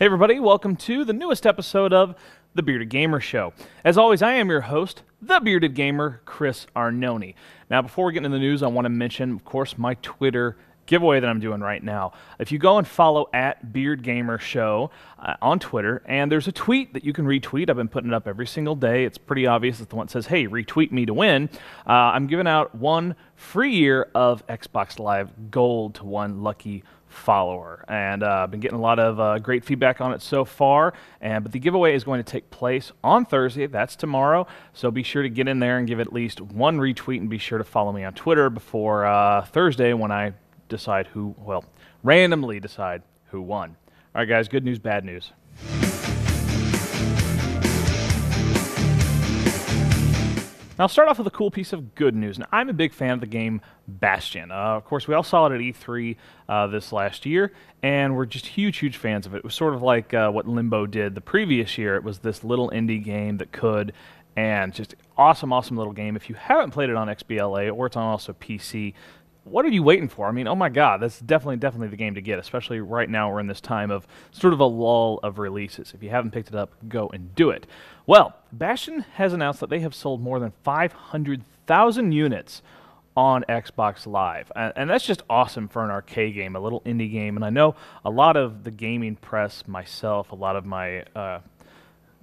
Hey everybody, welcome to the newest episode of The Bearded Gamer Show. As always, I am your host, The Bearded Gamer, Chris Arnone. Now, before we get into the news, I want to mention, of course, my Twitter giveaway that I'm doing right now. If you go and follow at Beard Gamer Show on Twitter, and there's a tweet that you can retweet. I've been putting it up every single day. It's pretty obvious. It's the one that says, hey, retweet me to win. I'm giving out one free year of Xbox Live Gold to one lucky follower, and I've been getting a lot of great feedback on it so far. But the giveaway is going to take place on Thursday. That's tomorrow. So be sure to get in there and give at least one retweet, and be sure to follow me on Twitter before Thursday when I decide who, well, randomly decide who won. All right, guys, good news, bad news. Now, I'll start off with a cool piece of good news. Now, I'm a big fan of the game Bastion. Of course, we all saw it at E3 this last year, and we're just huge fans of it. It was sort of like what Limbo did the previous year. It was this little indie game that could, and just awesome little game. If you haven't played it on XBLA, or it's on also PC, what are you waiting for? I mean, oh my God, that's definitely the game to get, especially right now we're in this time of sort of a lull of releases. If you haven't picked it up, go and do it. Well, Bastion has announced that they have sold more than 500,000 units on Xbox Live, and that's just awesome for an arcade game, a little indie game. And I know a lot of the gaming press, myself, a lot of my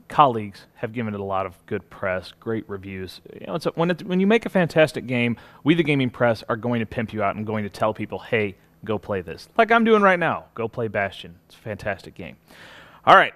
colleagues have given it a lot of good press, great reviews. You know, when you make a fantastic game, we the gaming press are going to pimp you out and going to tell people, hey, go play this. Like I'm doing right now. Go play Bastion. It's a fantastic game. All right.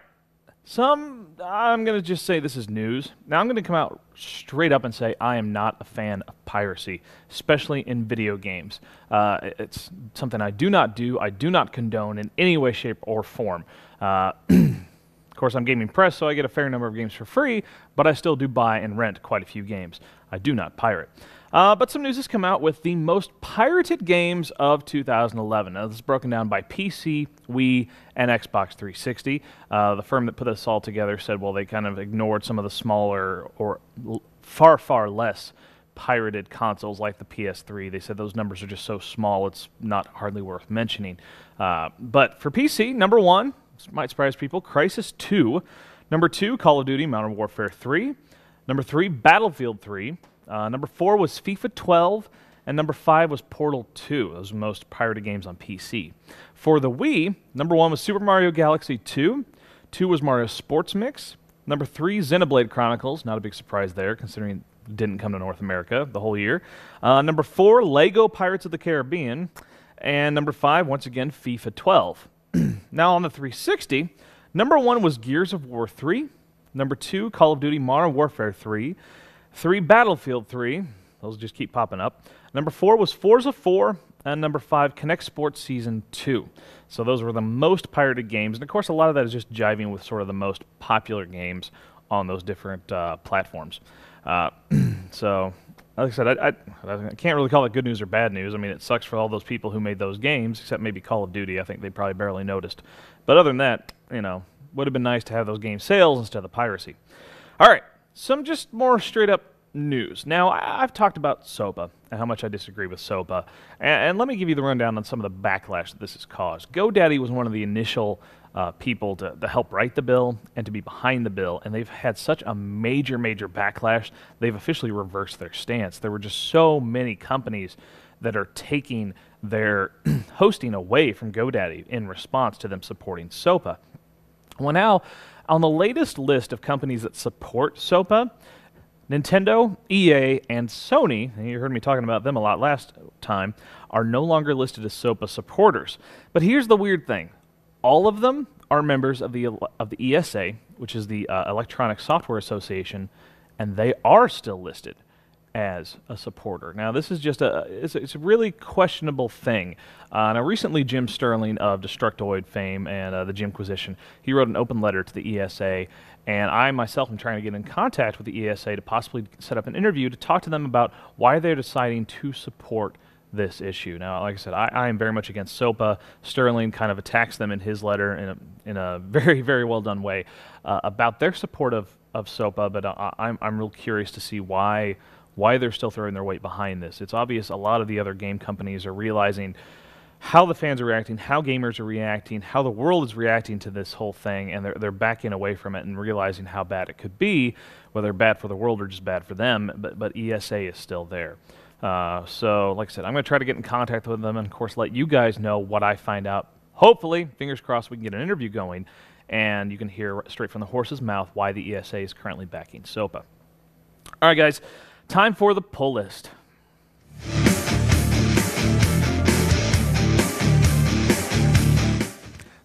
I'm going to just say this is news. Now I'm going to come out straight up and say I am not a fan of piracy, especially in video games. It's something I do not do. I do not condone in any way, shape, or form. Of course, I'm gaming press, so I get a fair number of games for free, but I still do buy and rent quite a few games. I do not pirate. But some news has come out with the most pirated games of 2011. Now, this is broken down by PC, Wii, and Xbox 360. The firm that put this all together said, well, they kind of ignored some of the smaller or far less pirated consoles like the PS3. They said those numbers are just so small, it's not hardly worth mentioning. But for PC, number one, this might surprise people, Crysis 2. Number 2, Call of Duty Modern Warfare 3. Number 3, Battlefield 3. Number 4 was FIFA 12. And number 5 was Portal 2. Those are the most pirated games on PC. For the Wii, number 1 was Super Mario Galaxy 2. 2 was Mario Sports Mix. Number 3, Xenoblade Chronicles. Not a big surprise there, considering it didn't come to North America the whole year. Number 4, Lego Pirates of the Caribbean. And number 5, once again, FIFA 12. Now on the 360, number 1 was Gears of War 3, number 2, Call of Duty Modern Warfare 3, 3, Battlefield 3, those just keep popping up, number 4 was Forza 4, and number 5, Connect Sports Season 2. So those were the most pirated games, and of course a lot of that is just jiving with sort of the most popular games on those different platforms. So, like I said, I can't really call it good news or bad news. I mean, it sucks for all those people who made those games, except maybe Call of Duty. I think they probably barely noticed. But other than that, you know, would have been nice to have those game sales instead of the piracy. All right, some just more straight-up news. Now, I've talked about SOPA and how much I disagree with SOPA. And let me give you the rundown on some of the backlash that this has caused. GoDaddy was one of the initial people to help write the bill and to be behind the bill, and they've had such a major backlash, they've officially reversed their stance. There were just so many companies that are taking their hosting away from GoDaddy in response to them supporting SOPA. Well, now, on the latest list of companies that support SOPA, Nintendo, EA, and Sony, and you heard me talking about them a lot last time, are no longer listed as SOPA supporters. But here's the weird thing. All of them are members of the ESA, which is the Electronic Software Association, and they are still listed as a supporter. Now, this is just it's a really questionable thing. Now, recently, Jim Sterling of Destructoid fame and the Jimquisition, he wrote an open letter to the ESA, and I myself am trying to get in contact with the ESA to possibly set up an interview to talk to them about why they're deciding to support this issue. Now, like I said, I am very much against SOPA. Sterling kind of attacks them in his letter in a very well done way about their support of SOPA, but I'm real curious to see why they're still throwing their weight behind this. It's obvious a lot of the other game companies are realizing how the fans are reacting, how gamers are reacting, how the world is reacting to this whole thing, and they're backing away from it and realizing how bad it could be, whether bad for the world or just bad for them, but ESA is still there. So, like I said, I'm going to try to get in contact with them and, of course, let you guys know what I find out. Hopefully, fingers crossed, we can get an interview going, and you can hear straight from the horse's mouth why the ESA is currently backing SOPA. All right, guys, time for the pull list.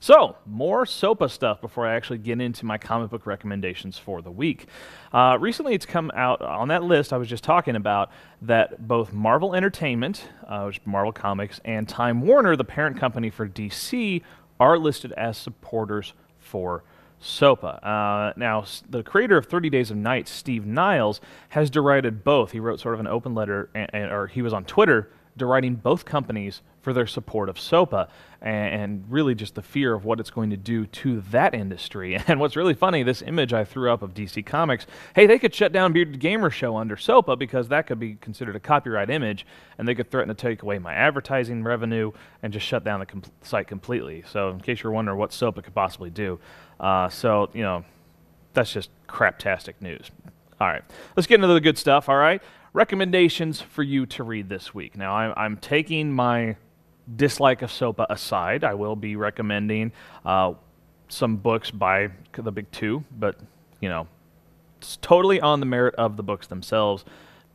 So, more SOPA stuff before I actually get into my comic book recommendations for the week. Recently, it's come out on that list I was just talking about that both Marvel Entertainment, which is Marvel Comics, and Time Warner, the parent company for DC, are listed as supporters for SOPA. Now, the creator of 30 Days of Night, Steve Niles, has derided both. He wrote sort of an open letter, or he was on Twitter deriding both companies for their support of SOPA and really just the fear of what it's going to do to that industry. And what's really funny, this image I threw up of DC Comics, hey, they could shut down Bearded Gamer Show under SOPA because that could be considered a copyright image, and they could threaten to take away my advertising revenue and just shut down the site completely. So in case you're wondering what SOPA could possibly do, so, you know, that's just craptastic news. All right, let's get into the good stuff, all right? Recommendations for you to read this week. Now, I'm taking my dislike of SOPA aside. I will be recommending some books by the big two, but, you know, it's totally on the merit of the books themselves,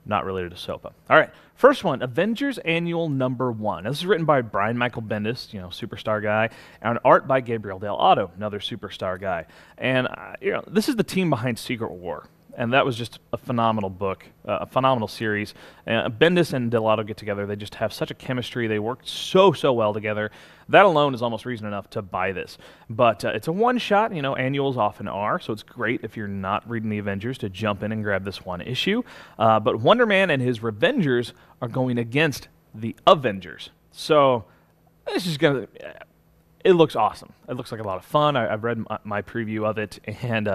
not related to SOPA. All right, first one, Avengers Annual #1. Now, this is written by Brian Michael Bendis, you know, superstar guy, and art by Gabriel Del Otto, another superstar guy. And, you know, this is the team behind Secret War. And that was just a phenomenal book, a phenomenal series. Bendis and Del Otto get together. They just have such a chemistry. They work so well together. That alone is almost reason enough to buy this. But it's a one-shot. You know, annuals often are, so it's great if you're not reading the Avengers to jump in and grab this one issue. But Wonder Man and his Revengers are going against the Avengers. So this is going to... It looks awesome. It looks like a lot of fun. I've read my preview of it, and...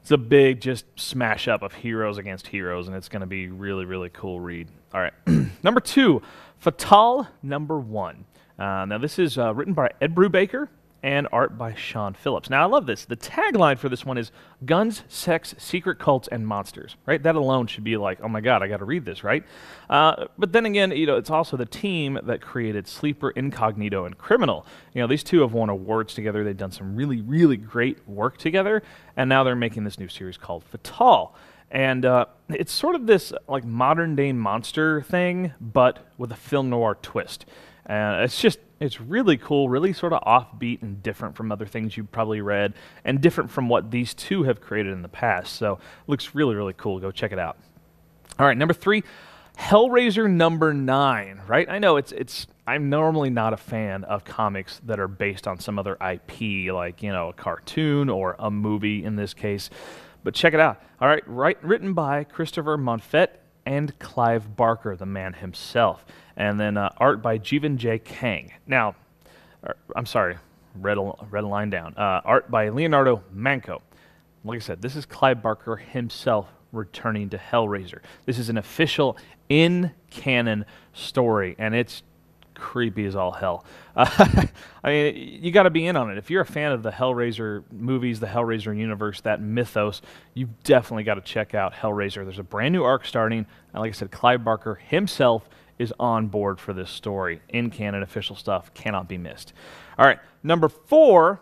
it's a big just smash up of heroes against heroes, and it's going to be really cool read. All right, number 2, Fatal #1. Now this is written by Ed Brubaker and art by Sean Phillips. Now I love this. The tagline for this one is guns, sex, secret cults, and monsters. Right? That alone should be like, oh my God, I got to read this, right? But then again, you know, it's also the team that created Sleeper, Incognito, and Criminal. You know, these two have won awards together. They've done some really great work together, and now they're making this new series called Fatal. And it's sort of this like modern day monster thing, but with a film noir twist. It's really cool, really sort of offbeat and different from other things you've probably read, and different from what these two have created in the past. So it looks really cool. Go check it out. All right, number 3, Hellraiser #9. Right? I know I'm normally not a fan of comics that are based on some other IP, like, you know, a cartoon or a movie in this case. But check it out. All right, written by Christopher Monfett and Clive Barker, the man himself. And then art by Jeevan J. Kang. Now, I'm sorry, read a line down. Art by Leonardo Manco. Like I said, this is Clive Barker himself returning to Hellraiser. This is an official in-canon story, and it's creepy as all hell. I mean, you got to be in on it. If you're a fan of the Hellraiser movies, the Hellraiser universe, that mythos, you've definitely got to check out Hellraiser. There's a brand new arc starting, and like I said, Clive Barker himself is on board for this story. In-canon, official stuff, cannot be missed. All right, number 4,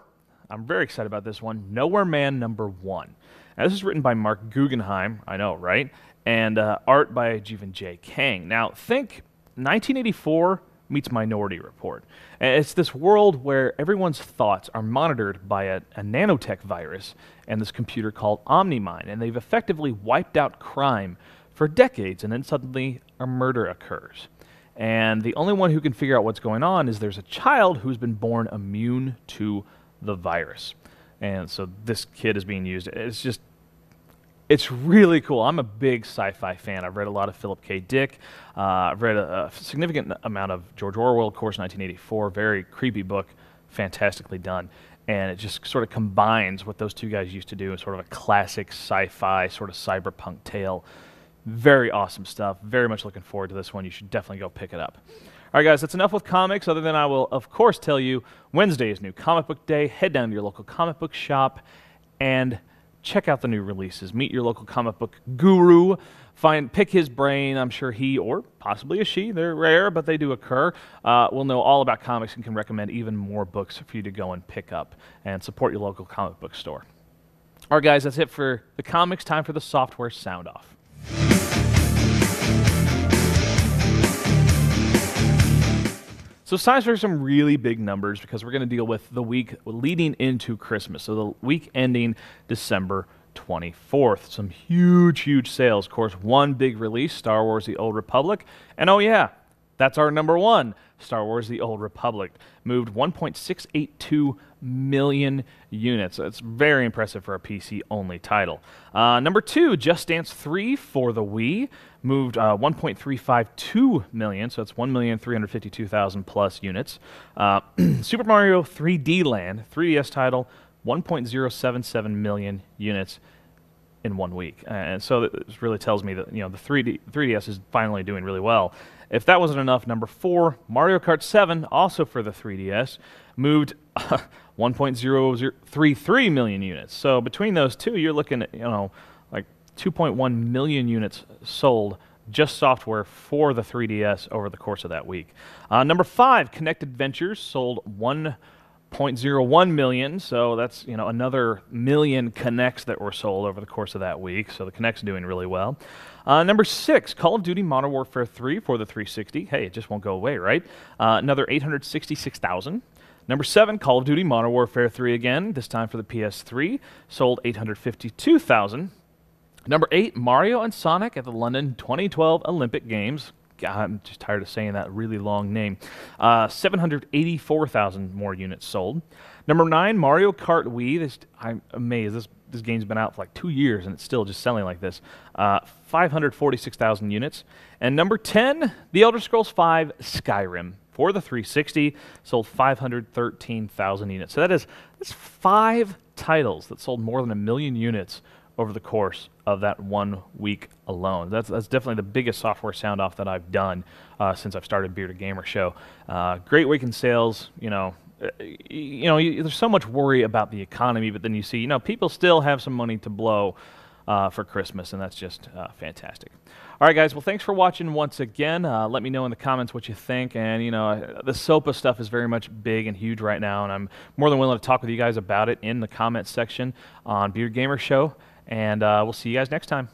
I'm very excited about this one, Nowhere Man #1. Now, this is written by Mark Guggenheim, I know, right? And art by Jeevan J. Kang. Now, think 1984 meets Minority Report. And it's this world where everyone's thoughts are monitored by a nanotech virus and this computer called OmniMind, and they've effectively wiped out crime for decades, and then suddenly a murder occurs. And the only one who can figure out what's going on is there's a child who's been born immune to the virus. And so this kid is being used. It's really cool. I'm a big sci-fi fan. I've read a lot of Philip K. Dick. I've read a significant amount of George Orwell, of course, 1984. Very creepy book, fantastically done. And it just sort of combines what those two guys used to do in sort of a classic sci-fi, sort of cyberpunk tale. Very awesome stuff. Very much looking forward to this one. You should definitely go pick it up. All right, guys, that's enough with comics, other than I will, of course, tell you Wednesday is new comic book day. Head down to your local comic book shop and check out the new releases. Meet your local comic book guru. Pick his brain. I'm sure he, or possibly a she, they're rare, but they do occur, will know all about comics and can recommend even more books for you to go and pick up and support your local comic book store. All right, guys, that's it for the comics. Time for the software sound off. So it's time for some really big numbers because we're going to deal with the week leading into Christmas. So the week ending December 24th. Some huge, huge sales. Of course, one big release, Star Wars The Old Republic. And oh yeah, that's our number one, Star Wars The Old Republic. Moved 1.682 million units. It's very impressive for a PC-only title. Number two, Just Dance 3 for the Wii. Moved 1.352 million, so it's 1,352,000 plus units. Super Mario 3D Land, 3DS title, 1.077 million units in 1 week. And so this really tells me that, the 3DS is finally doing really well. If that wasn't enough, number four, Mario Kart 7, also for the 3DS, moved 1.033 million units. So between those two, you're looking at, like 2.1 million units sold, just software for the 3DS over the course of that week. Number five, Connected Ventures sold 1.01 million, so that's another million Kinects that were sold over the course of that week. So the Kinect's doing really well. Number six, Call of Duty Modern Warfare 3 for the 360. Hey, it just won't go away, right? Another 866,000. Number seven, Call of Duty Modern Warfare 3 again, this time for the PS3, sold 852,000. Number eight, Mario and Sonic at the London 2012 Olympic Games. God, I'm just tired of saying that really long name. 784,000 more units sold. Number nine, Mario Kart Wii. I'm amazed. This game's been out for like 2 years and it's still just selling like this. 546,000 units. And number 10, The Elder Scrolls V Skyrim for the 360 sold 513,000 units. So that's 5 titles that sold more than 1 million units over the course of that 1 week alone. That's definitely the biggest software sound off that I've done since I've started Bearded Gamer Show. Great week in sales. There's so much worry about the economy, but then you see, people still have some money to blow for Christmas, and that's just fantastic. All right, guys. Well, thanks for watching once again. Let me know in the comments what you think. And the SOPA stuff is very much big and huge right now, and I'm more than willing to talk with you guys about it in the comments section on Bearded Gamer Show. And we'll see you guys next time.